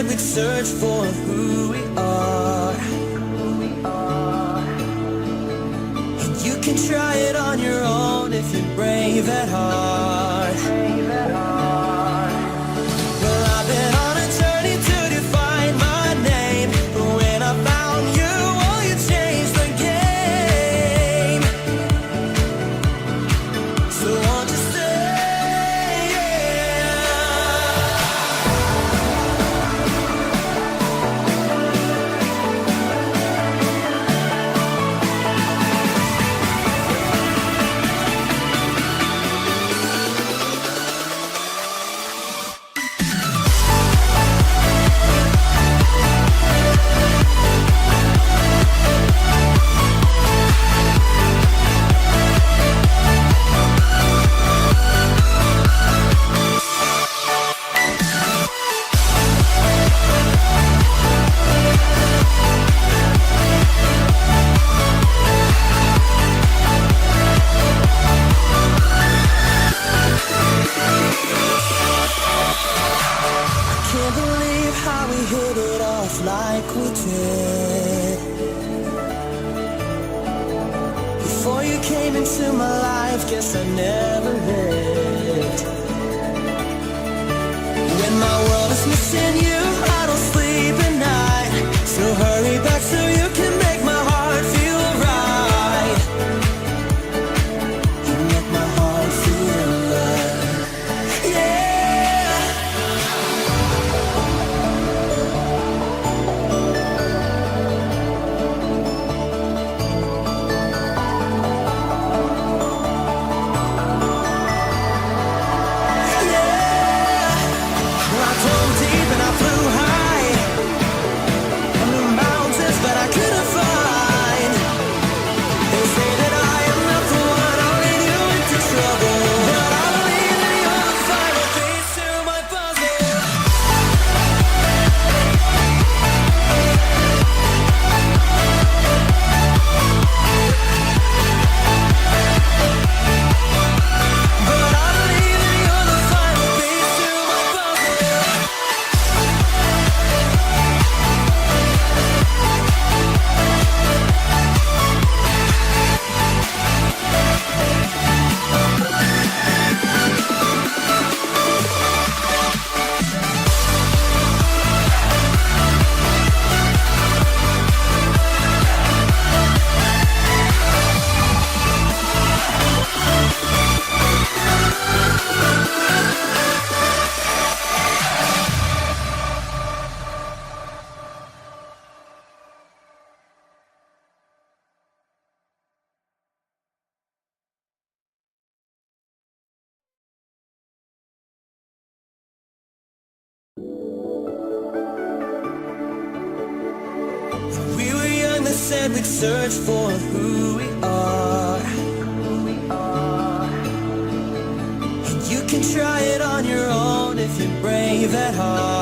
said we'd search for who we are. And you can try it on your own if you're brave at heart. Well, I've been on a journey to define my name, but when I found you, oh, you changed the game. So won't you stay? Can't believe how we hit it off like we did. Before you came into my life, guess I never lived. When my world is missing you, I don't sleep at night. So hurry back so you can make my heart feel right. You make my heart feel right. Yeah. I dove deep and I flew high on the mountains that I couldn't find. They say that I am not the one, I'll lead you into trouble, but I believe that you're the final piece to my puzzle. But I believe that you're the final piece to my puzzle. We were young, they said we'd search for who we are. And you can try it on your own if you're brave at heart.